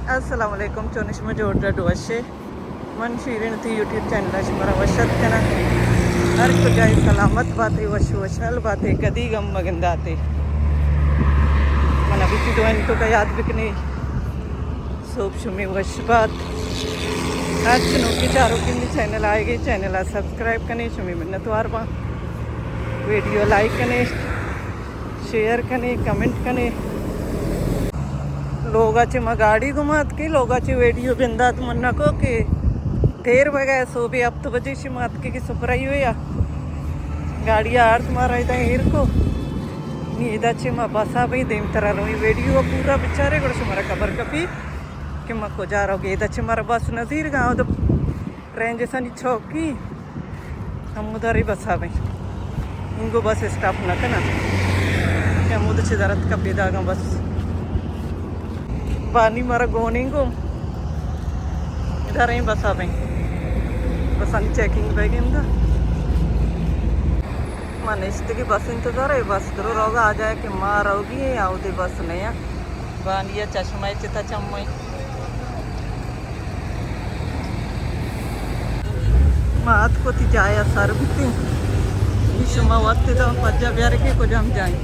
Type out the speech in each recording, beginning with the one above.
Assalamualaikum चोनिश में जोड़ डोशे मन शीरिन थी यूट्यूब चैनल मरा वशत कना हर कुजाई सलामत बातें वशु वशल बातें कदी गम मगंदाते मन अभी तो इनको का याद बिकने सोप शुमी वश बात आज की चारों की चैनल आएगी चैनल सब्सक्राइब करने शुमी मिन्नत वार बा वीडियो लाइक करने शेयर करने कमेंट करने लोगाची मग गाडी घुमात की लोगाची वीडियो बिंदात म्हण नको की ढेर बघाय सोबी अब तो बजेशी मात की सुपराई हुई गाड़ी अर्थ मारा इधर हेर को नी इदाची मा बसा भाई देम तरह रोई वीडियो पूरा बेचारे को तुम्हारा खबर कपी कि मको जा रहोगे इदाची मारा बस नज़ीर गाँव तो ट्रेन जैसा नी चौकी हम उधर ही बसा भाई इनको बस स्टॉप न करना क्या मुझे चिदारत का बेदागा बस पानी मारा गोनिंग को इधर ही बसा भाई बस चेकिंग बैग इंदा मन इश्ते की बस इंतजार है बस करो रोगा आ जाए कि माँ रहोगी आओ दे बस नहीं बानिया चश्मा चिता चम्मई मात को ती जाया सर बिती विषमा वत्ते तो पज्जा प्यारे के को जम जाए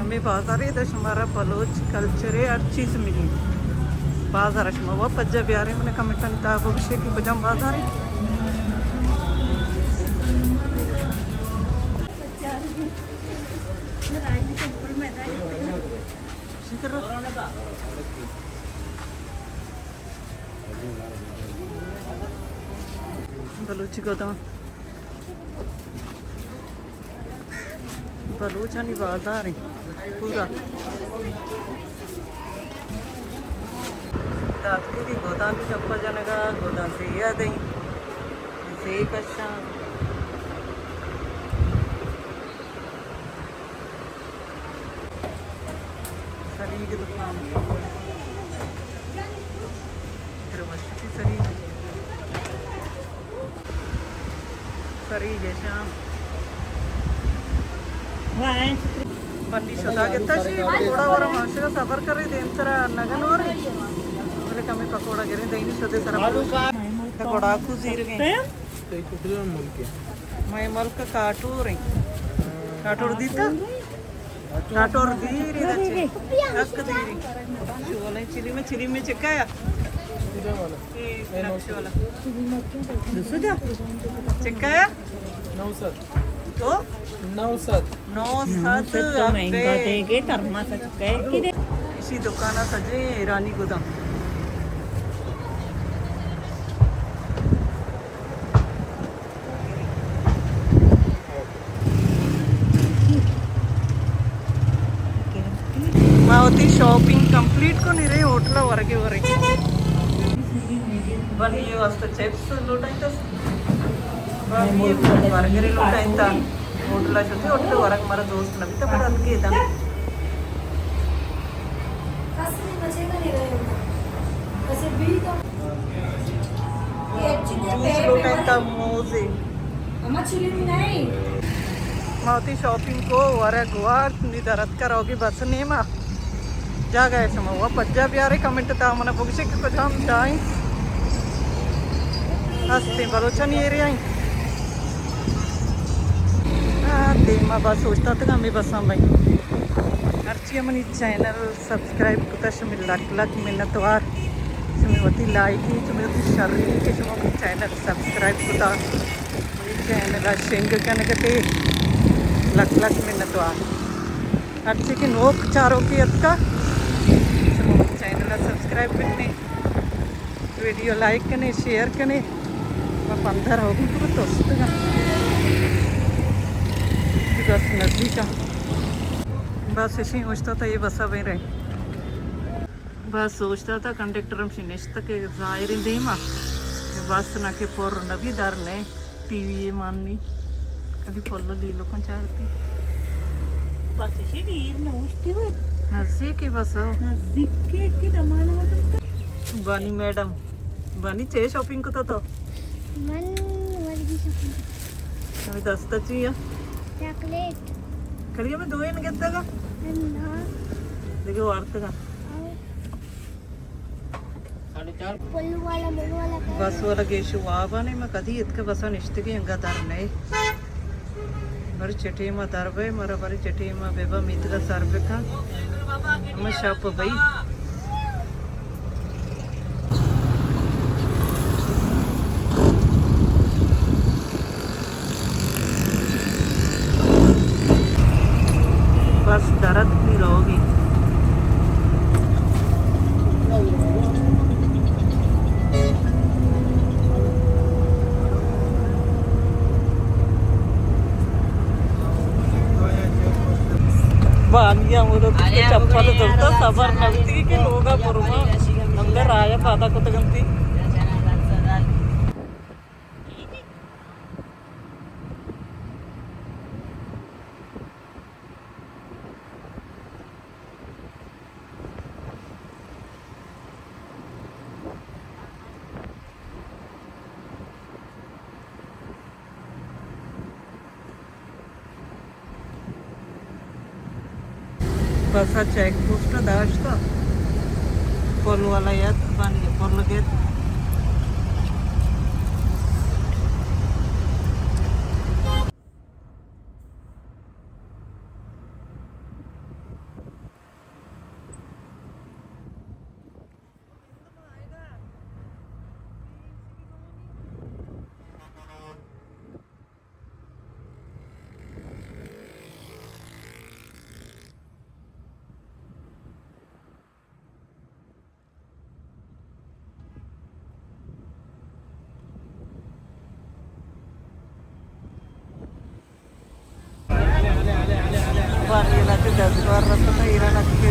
हमें बाजार है दशमारा बलोच कल्चर है हर चीज़ मिली बाजार अशमा पज्जा प्यारे मैंने कमिटन था भविष्य की बजाम बाजार है बलूची गोदाम बलूचानी बाजार है पूरा दातूरी गोदाम चप्पा जनगा गोदाम से याद है से कशा सरी की दुकान सरी जैसा बंदी शोधा घेता पकोडा वर मावशीला सफर करे देन तर नगनवर बोले कमी पकोडा गिरे दैनी शोधे सर पकोडा खुजीर गे ते कुठले मुलके मै मलक काटूर काटूर दीता काटूर दीरी दचे हक दीरी शोले चिली में चिकाया वाला दुसरा चिकाया 900 तो 900 महंगा देंगे धर्मा सकते हैं इसी दुकाना सजे ईरानी गोदाम मावती शॉपिंग कंप्लीट को नहीं रही होटल वरगे बनी वास्ते चिप्स लूटायता वर्गरी लूटायता होटल होते होटल वरग मारा दोस्त नबी तो बड़ा के था लूटायता मोजे मावती शॉपिंग को वरग वार निदरत करोगी बस नहीं मा जा गए समय वो पज्जा प्यारे कमेंट था मना भविष्य के कुछ हम जाएं हंसते बलोचन एरिया ही देमा बस सोचता था हमें बस हम भाई अर्ची मनी चैनल सब्सक्राइब कुछ मिल लक मिन्नत वार सुमिवती लाइक ही सुमिवती शर्री के सुमिवती चैनल सब्सक्राइब कुता चैनल शेंग कने कते लक मिन्नत वार अर्ची की नोक चारों की अतका सुमिवती चैनल सब्सक्राइब करने वीडियो लाइक करने शेयर करने मैं पंधर होगी पूरा दोस्त का बस नज़दीक बस इसी सोचता था ये बसा वहीं रहे बस सोचता था कंडक्टर हम शिनेश तक जाहिर देमा बस ना के पोर नबी दर ने टीवी माननी कभी फॉलो ली लोगों चाहती बस इसी रीर नोचती हुई हंसी की बस नज़दीक के दमाना मतलब बानी मैडम बानी चे शॉपिंग को तो मन वर्गी शॉपिंग अभी 10 चाहिए चॉकलेट करिए मैं 2 घेतलं का गयो अर्थ का बस वाला गेशु वाने मैं कदी इतके बसा निश्चित हंगा दरने बरी चटी में दरबे मरा बरी चटी में बेबा मीत का सरबे का मैं शॉप भाई बस दर्द भी रहोगी बांगिया मुझे चप्पल दौड़ता सबर नगती के लोग पुरमा अंदर आया पाता कुछ गंती बस चेक पोस्ट दास्ट पोल वाला याद पानी पोल के बार ये लाते 10 बार रखता था इरा लगते